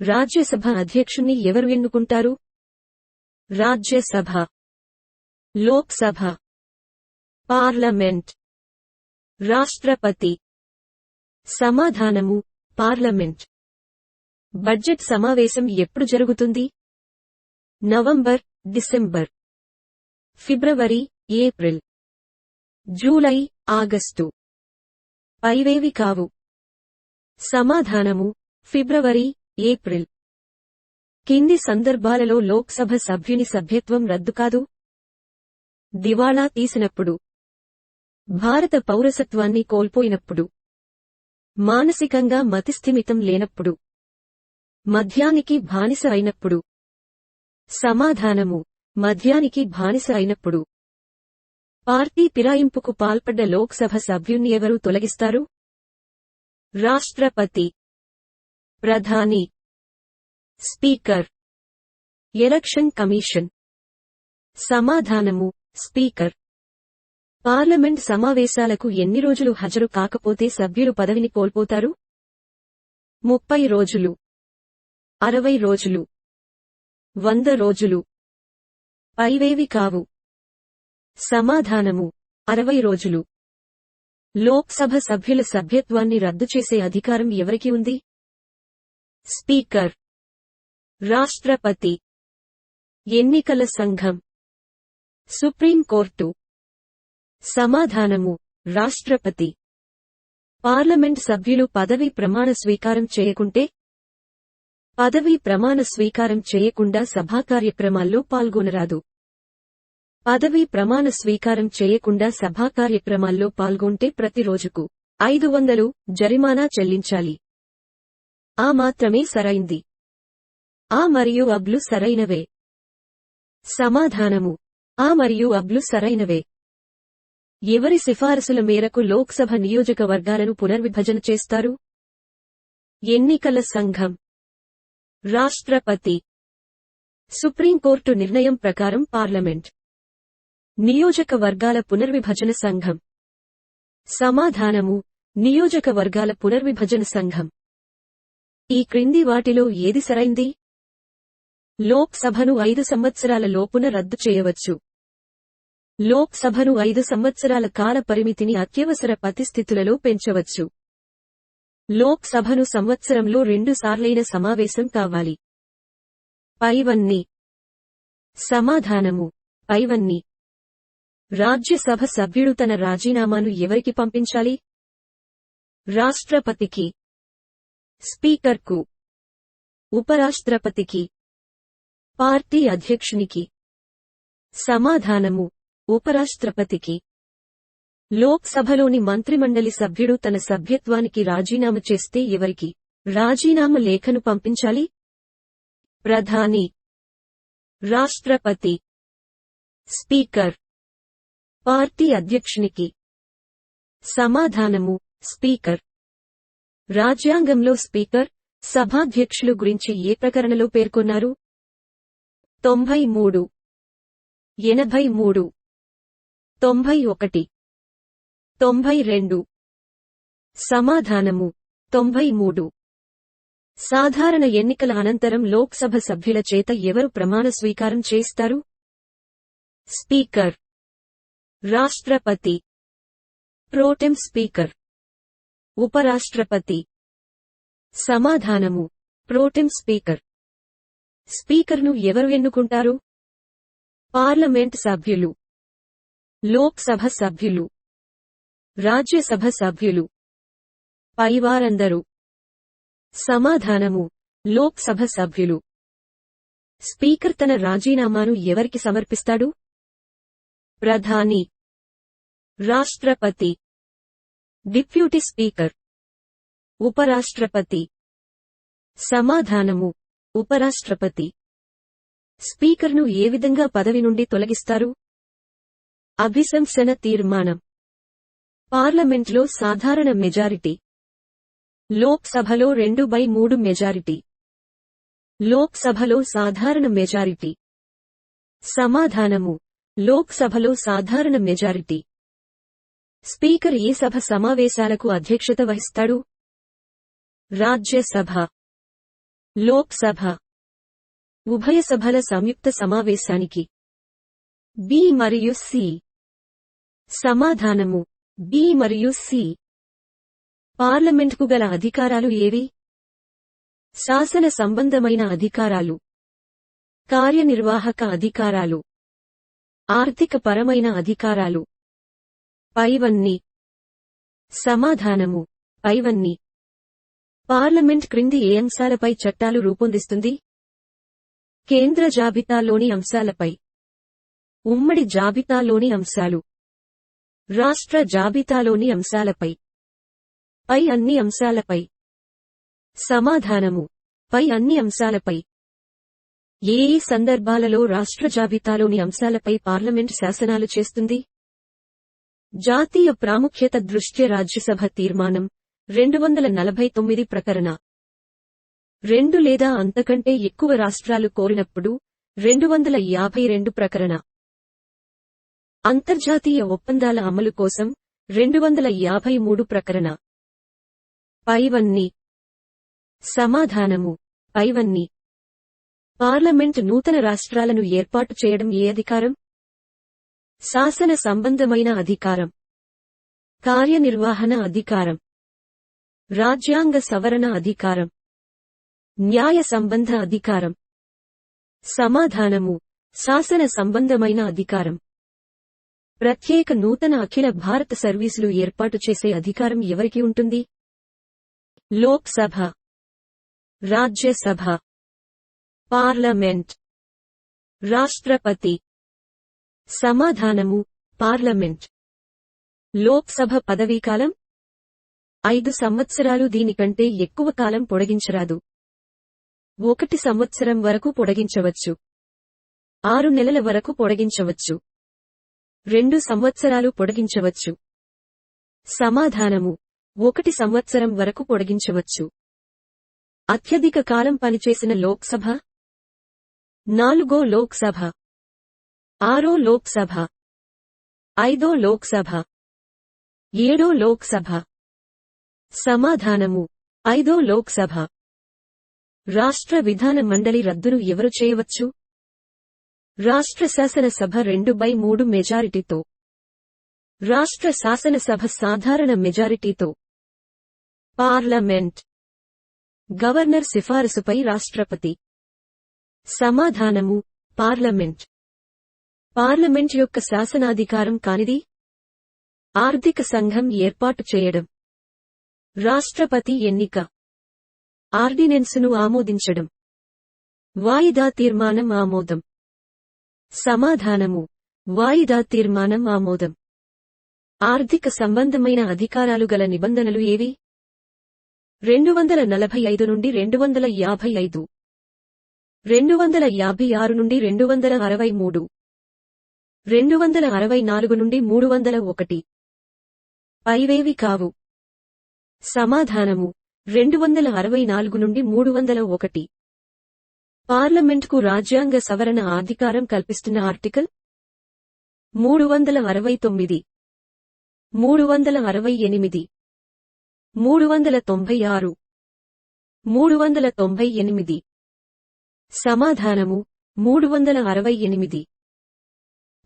రాజ్యసభ అధ్యక్షుణ్ణి ఎవరు ఎన్నుకుంటారు? రాజ్యసభ, లోక్సభ, పార్లమెంట్, రాష్ట్రపతి. సమాధానము పార్లమెంట్. బడ్జెట్ సమావేశం ఎప్పుడు జరుగుతుంది? నవంబర్, డిసెంబర్, ఫిబ్రవరి, ఏప్రిల్, జూలై, ఆగస్టు. పైవేవి కావు? సమాధానము ఫిబ్రవరి, ఏప్రిల్. కింది సందర్భాలలో లోక్సభ సభ్యుని సభ్యత్వం రద్దు కాదు? దివాళా తీసినప్పుడు, భారత పౌరసత్వాన్ని కోల్పోయినప్పుడు, మానసికంగా మతిస్థిమితం లేనప్పుడు, మద్యానికి బానిస అయినప్పుడు. సమాధానము మద్యానికి బానిస అయినప్పుడు. పార్టీ ఫిరాయింపుకు పాల్పడ్డ లోక్సభ సభ్యుణ్ణి ఎవరు తొలగిస్తారు? రాష్ట్రపతి, ప్రధాని, స్పీకర్. Election commission. సమాధానము స్పీకర్. పార్లమెంట్ సమావేశాలకు ఎన్ని రోజులు హాజరు కాకపోతే సభ్యులు పదవిని కోల్పోతారు? 30 రోజులు, 60 రోజులు, 100 రోజులు. పైవేవి కావు? సమాధానము 60 రోజులు. లోక్సభ సభ్యుల సభ్యత్వాన్ని రద్దు చేసే అధికారం ఎవరికి ఉంది? స్పీకర్, రాష్ట్రపతి, ఎన్నికల సంఘం, సుప్రీంకోర్టు. సమాధానము రాష్ట్రపతి. పార్లమెంట్ సభ్యులు పదవీ ప్రమాణ స్వీకారం చేయకుంటే? పదవీ ప్రమాణ స్వీకారం చేయకుండా సభా కార్యక్రమాల్లో పాల్గొనరాదు. పదవీ ప్రమాణ స్వీకారం చేయకుండా సభా కార్యక్రమాల్లో పాల్గొంటే ప్రతి రోజుకు 500 జరిమానా చెల్లించాలి. ఆ మాత్రమే సరైంది. ఆ మరియు అబ్లు సరైనవే. సమాధానము ఆ మరియు అబ్లు సరైనవే. ఎవరి సిఫారసుల మేరకు లోక్సభ నియోజకవర్గాలను పునర్విభజన చేస్తారు? ఎన్నికల సంఘం, రాష్ట్రపతి. సుప్రీంకోర్టు నిర్ణయం ప్రకారం పార్లమెంట్. నియోజకవర్గాల పునర్విభజన సంఘం. సమాధానము నియోజకవర్గాల పునర్విభజన సంఘం. ఈ క్రింది వాటిలో ఏది సరైంది? లోక్సభను 5 సంవత్సరాల లోపున రద్దు చేయవచ్చు. లోక్సభను 5 సంవత్సరాల కాల పరిమితిని అత్యవసర పరిస్థితులలో పెంచవచ్చు. లోక్సభను సంవత్సరంలో 2 సార్లైన సమావేశం కావాలి. పైవన్నీ. సమాధానము పైవన్నీ. రాజ్యసభ సభ్యుడు తన రాజీనామాను ఎవరికి పంపించాలి? రాష్ట్రపతికి, స్పీకర్కు, ఉపరాష్ట్రపతికి, పార్టీ అధ్యక్షునికి. సమాధానము ఉపరాష్ట్రపతికి. లోక్సభలోని మంత్రిమండలి సభ్యుడు తన సభ్యత్వానికి రాజీనామా చేస్తే ఎవరికి రాజీనామా లేఖను పంపించాలి? ప్రధాని, రాష్ట్రపతి, స్పీకర్, పార్టీ అధ్యక్షునికి. సమాధానము స్పీకర్. రాజ్యాంగంలో స్పీకర్, సభాధ్యక్షులు గురించి ఏ ప్రకరణలో పేర్కొన్నారు? 93, 83, 91, 92. సమాధానము 93. సాధారణ ఎన్నికల అనంతరం లోక్సభ సభ్యుల చేత ఎవరు ప్రమాణ స్వీకారం చేస్తారు? స్పీకర్, రాష్ట్రపతి, ప్రోటెం స్పీకర్, ఉపరాష్ట్రపతి. సమాధానము ప్రోటెం స్పీకర్. స్పీకర్ను ఎవరు ఎన్నుకుంటారు? పార్లమెంట్ సభ్యులు, లోక్సభ సభ్యులు, రాజ్యసభ సభ్యులు. పైవారందరూ. సమాధానము లోక్సభ సభ్యులు. స్పీకర్ తన రాజీనామాను ఎవరికి సమర్పిస్తాడు? ప్రధాని, రాష్ట్రపతి, డిప్యూటీ స్పీకర్, ఉపరాష్ట్రపతి. సమాధానము ఉపరాష్ట్రపతి. స్పీకర్ను ఏ విధంగా పదవి నుండి తొలగిస్తారు? అభిశంసన తీర్మానం. పార్లమెంట్లో సాధారణ మెజారిటీ. లోక్సభలో 2/3 మెజారిటీ. లోక్సభలో సాధారణ మెజారిటీ. సమాధానము లోక్సభలో సాధారణ మెజారిటీ. స్పీకర్ ఏ సభ సమావేశాలకు అధ్యక్షత వహిస్తాడు? రాజ్యసభ. లోక్సభ ఉభయ సభల సంయుక్త సమావేశానికి. బి మరియు సి. సమాధానము బి మరియు సి. పార్లమెంట్కు గల అధికారాలు ఏవి? శాసన సంబంధమైన అధికారాలు, కార్యనిర్వాహక అధికారాలు, ఆర్థిక పరమైన అధికారాలు. పైవన్నీ. సమాధానము పైవన్నీ. పార్లమెంట్ క్రింది ఏ అంశాలపై చట్టాలు రూపొందిస్తుంది? కేంద్ర జాబితాలోని అంశాలపై, ఉమ్మడి జాబితాలోని అంశాలు, రాష్ట్ర జాబితాలోని అంశాలపై, పై అన్ని అంశాలపై. సమాధానము పై అన్ని అంశాలపై. ఏ ఏ సందర్భాలలో రాష్ట్ర జాబితాలోని అంశాలపై పార్లమెంట్ శాసనాలు చేస్తుంది? జాతీయ ప్రాముఖ్యత దృష్ట్యా రాజ్యసభ తీర్మానం 249 ప్రకరణ. 2 లేదా అంతకంటే ఎక్కువ రాష్ట్రాలు కోరినప్పుడు 252 ప్రకరణ. అంతర్జాతీయ ఒప్పందాల అమలు కోసం 253 ప్రకరణ. పైవన్నీ. సమాధానము పైవన్నీ. పార్లమెంట్ నూతన రాష్ట్రాలను ఏర్పాటు చేయడం ఏ అధికారం? శాసన సంబంధమైన అధికారం, కార్యనిర్వహణ అధికారం, రాజ్యాంగ సవరణ అధికారం, న్యాయ సంబంధ అధికారం. సమాధానము శాసన సంబంధమైన అధికారం. ప్రత్యేక నూతన అఖిల భారత సర్వీసులు ఏర్పాటు చేసే అధికారం ఎవరికి ఉంటుంది? లోక్సభ, రాజ్యసభ, పార్లమెంట్, రాష్ట్రపతి. సమాధానము పార్లమెంట్. లోక్సభ పదవీకాలం 5 సంవత్సరాలు. దీనికంటే ఎక్కువ కాలం పొడిగించరాదు. 1 సంవత్సరం వరకు పొడిగించవచ్చు, 6 నెలల వరకు పొడిగించవచ్చు, 2 సంవత్సరాలు పొడిగించవచ్చు. సమాధానము 1 సంవత్సరం వరకు పొడిగించవచ్చు. అత్యధిక కాలం పనిచేసిన లోక్సభ 4వ లోక్సభ, 6వ లోక్సభ, 5వ లోక్సభ, 7వ లోక్సభ. సమాధానము 5వ లోక్సభ. రాష్ట్ర విధాన మండలి రద్దును ఎవరు చేయవచ్చు? రాష్ట్ర శాసనసభ 2/3 మెజారిటీతో, రాష్ట్ర శాసనసభ సాధారణ మెజారిటీతో. పార్లమెంట్. గవర్నర్ సిఫారసుపై రాష్ట్రపతి. సమాధానము పార్లమెంట్. పార్లమెంట్ యొక్క శాసనాధికారం కానిది? ఆర్థిక సంఘం ఏర్పాటు చేయడం, రాష్ట్రపతి ఎన్నిక, ఆర్డినెన్సును ఆమోదించడం, వాయిదా తీర్మానం ఆమోదం. సమాధానము వాయిదా తీర్మానం ఆమోదం. ఆర్థిక సంబంధమైన అధికారాలు గల నిబంధనలు ఏవి? 245 నుండి 255, 256 నుండి 263, 264 నుండి 301. పైవేవి కావు? సమాధానము 264 నుండి 301. పార్లమెంట్కు రాజ్యాంగ సవరణ అధికారం కల్పిస్తున్న ఆర్టికల్ 369, 368, 396, 398. సమాధానము 368.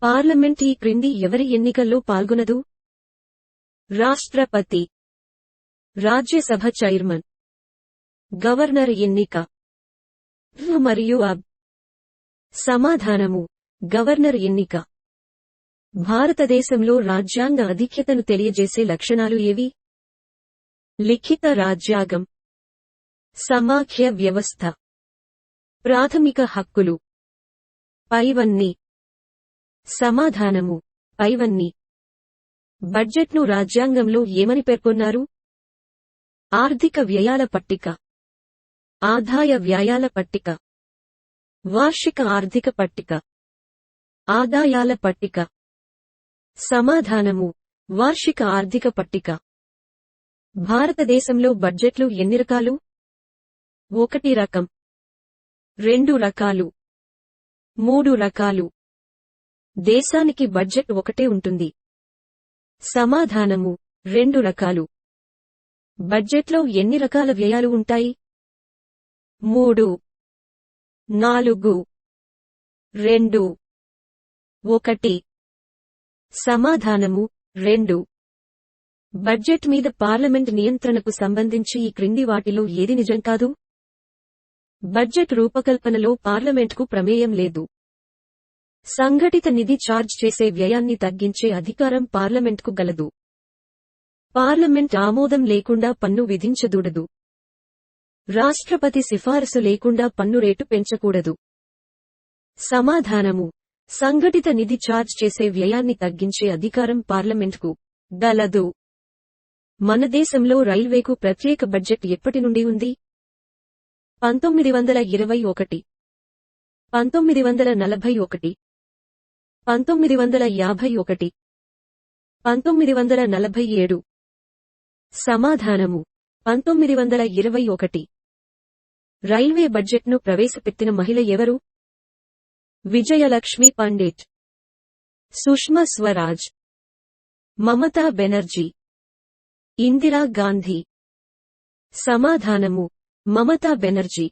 పార్లమెంట్ ఈ క్రింది ఎవరి ఎన్నికల్లో పాల్గొనదు? రాష్ట్రపతి, రాజ్యసభ చైర్మన్, గవర్నర్ ఎన్నిక మరియు అబ్. సమాధానము గవర్నర్ ఎన్నిక. భారతదేశంలో రాజ్యాంగ అధిక్యతను తెలియజేసే లక్షణాలు ఏవి? లిఖిత రాజ్యాంగం, సమాఖ్య వ్యవస్థ, ప్రాథమిక హక్కులు. పైవన్నీ. సమాధానము పైవన్నీ. బడ్జెట్ను రాజ్యాంగంలో ఏమని పేర్కొన్నారు? ఆర్థిక వ్యయాల పట్టిక, ఆదాయ వ్యయాల పట్టిక, వార్షిక ఆర్థిక పట్టిక, ఆదాయాల పట్టిక. సమాధానము వార్షిక ఆర్థిక పట్టిక. భారతదేశంలో బడ్జెట్లు ఎన్ని రకాలు? 1 రకం, 2 రకాలు, 3 రకాలు. దేశానికి బడ్జెట్ ఒకటే ఉంటుంది. సమాధానము 2 రకాలు. బడ్జెట్లో ఎన్ని రకాల వ్యయాలు ఉంటాయి? 3, 4, 2, 1. సమాధానము 2. బడ్జెట్ మీద పార్లమెంట్ నియంత్రణకు సంబంధించి ఈ క్రింది వాటిలో ఏది నిజం కాదు? బడ్జెట్ రూపకల్పనలో పార్లమెంట్కు ప్రమేయం లేదు. సంఘటిత నిధి ఛార్జ్ చేసే వ్యయాన్ని తగ్గించే అధికారం పార్లమెంట్కు గలదు. పార్లమెంట్ ఆమోదం లేకుండా పన్ను విధించదూడదు. రాష్ట్రపతి సిఫారసు లేకుండా పన్ను రేటు పెంచకూడదు. సమాధానము: సంఘటిత నిధి ఛార్జ్ చేసే వ్యయాన్ని తగ్గించే అధికారం పార్లమెంట్కు గలదు. మన దేశంలో రైల్వేకు ప్రత్యేక బడ్జెట్ ఎప్పటి నుండి ఉంది? 1921, 1941, 1951, 1947. సమాధానము: 1921. రైల్వే బడ్జెట్ను ప్రవేశపెట్టిన మహిళ ఎవరు? విజయలక్ష్మి పండిట్, సుష్మా స్వరాజ్, మమతా బెనర్జీ, ఇందిరా గాంధీ. సమాధానము: మమతా బెనర్జీ.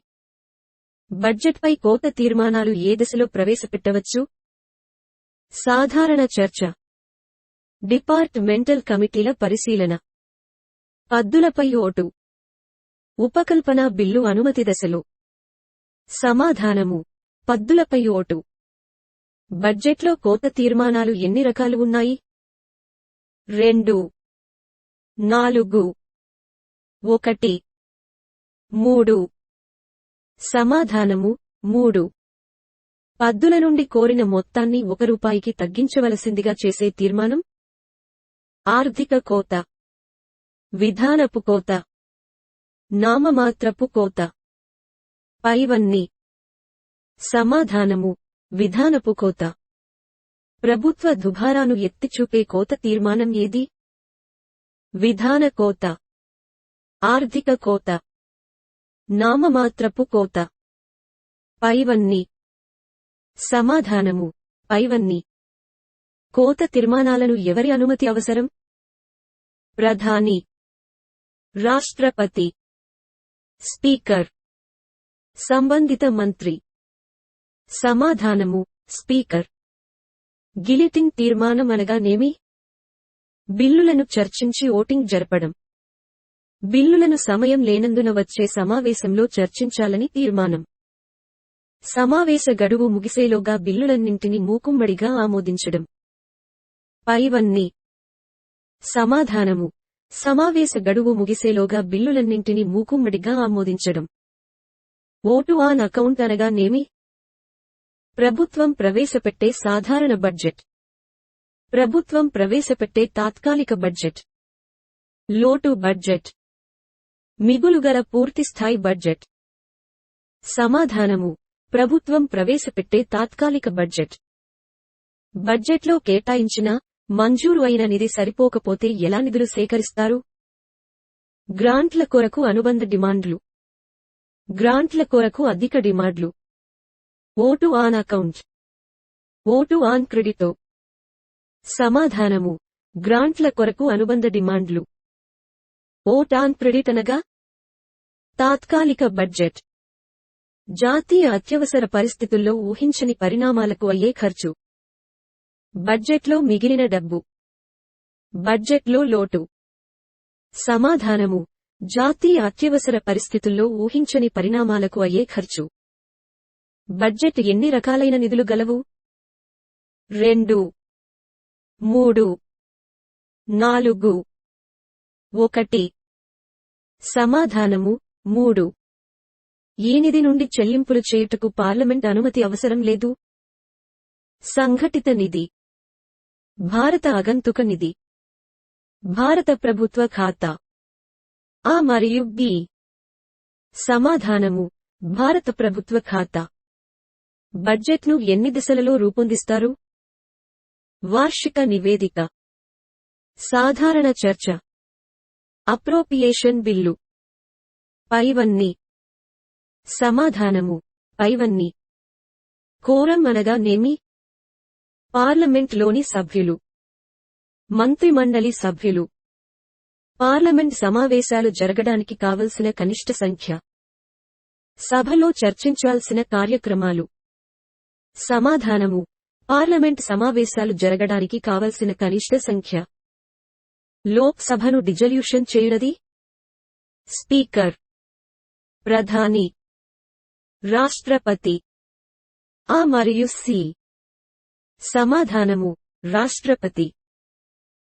బడ్జెట్పై కోత తీర్మానాలు ఏ దశలో ప్రవేశపెట్టవచ్చు? సాధారణ చర్చ, డిపార్ట్మెంటల్ కమిటీల పరిశీలన, పద్దులపై ఓటు, ఉపకల్పన బిల్లు అనుమతి దశలో. సమాధానము: పద్దులపై ఓటు. బడ్జెట్లో కోత తీర్మానాలు ఎన్ని రకాలు ఉన్నాయి? 2, 4, 1, 3. సమాధానము: 3. పద్దుల నుండి కోరిన మొత్తాన్ని ₹1కి తగ్గించవలసిందిగా చేసే తీర్మానం. ఆర్థిక కోత, విధానపు కోత, నామమాత్రపు కోత. పైవన్నీ. సమాధానము: విధానపు కోత. ప్రభుత్వ దుబారాను ఎత్తిచూపే కోత తీర్మానం ఏది? విధాన కోత, ఆర్థిక కోత, నామమాత్రపు కోత. పైవన్నీ. సమాధానము: పైవన్నీ. కోత తీర్మానాలను ఎవరి అనుమతి అవసరం? ప్రధాని, రాష్ట్రపతి, స్పీకర్, సంబంధిత మంత్రి. సమాధానము: స్పీకర్. గిలిటిన్ తీర్మానం అనగానేమి? బిల్లులను చర్చించి ఓటింగ్ జరపడం. బిల్లులను సమయం లేనందున వచ్చే సమావేశంలో చర్చించాలని తీర్మానం. సమావేశ గడువు ముగిసేలోగా బిల్లులన్నింటినీ మూకుమ్మడిగా ఆమోదించడం. పైవన్నీ. సమాధానము: సమావేశ గడువు ముగిసేలోగా బిల్లులన్నింటినీ మూకుమ్మడిగా ఆమోదించడం. ఓటు ఆన్ అకౌంట్ అనగానేమి? ప్రభుత్వం ప్రవేశపెట్టే సాధారణ బడ్జెట్, ప్రభుత్వం ప్రవేశపెట్టే తాత్కాలిక బడ్జెట్, లోటు బడ్జెట్, మిగులుగల పూర్తిస్థాయి బడ్జెట్. సమాధానము: ప్రభుత్వం ప్రవేశపెట్టే తాత్కాలిక బడ్జెట్. బడ్జెట్లో కేటాయించిన, మంజూరు అయిన నిధి సరిపోకపోతే ఎలా నిధులు సేకరిస్తారు? గ్రాంట్ల కొరకు అనుబంధ డిమాండ్లు, గ్రాంట్ల కొరకు అధిక డిమాండ్లు. Vote on account, vote on క్రెడిటో. సమాధానము: గ్రాంట్ల కొరకు అనుబంధ డిమాండ్లు. ఓట్ ఆన్ క్రెడిట్ అనగా? తాత్కాలిక బడ్జెట్. జాతీయ అత్యవసర పరిస్థితుల్లో ఊహించని పరిణామాలకు అయ్యే ఖర్చు. బడ్జెట్లో మిగిలిన డబ్బు, బడ్జెట్లో లోటు. సమాధానము: జాతీయ అత్యవసర పరిస్థితుల్లో ఊహించని పరిణామాలకు అయ్యే ఖర్చు. బడ్జెట్ ఎన్ని రకాలైన నిధులు గలవు? 2, 3, 4, 1. సమాధానము: 3. ఈ నిధి నుండి చెల్లింపులు చేయుటకు పార్లమెంట్ అనుమతి అవసరం లేదు. సంఘటిత నిధి, భారత ఆగంతుక నిధి, భారత ప్రభుత్వ ఖాతా. ఆ మరియు బి. సమాధానము: భారత ప్రభుత్వ ఖాతా. బడ్జెట్ను ఎన్ని దశలలో రూపొందిస్తారు? వార్షిక నివేదిక, సాధారణ చర్చ, అప్రోప్రియేషన్ బిల్లు. పైవన్నీ. సమాధానము: పైవన్నీ. కోరం అనగానేమి? పార్లమెంట్లోని సభ్యులు, మంత్రిమండలి సభ్యులు. పార్లమెంట్ సమావేశాలు జరగడానికి కావలసిన కనిష్ట సంఖ్య. సభలో చర్చించాల్సిన కార్యక్రమాలు. సమాధానము: పార్లమెంట్ సమావేశాలు జరగడానికి కావలసిన కనిష్ట సంఖ్య. లోక్ సభను డిజల్యూషన్ చేయడది. స్పీకర్, ప్రధాని, రాష్ట్రపతి. ఆ మరియు సి. సమాధానము: రాష్ట్రపతి.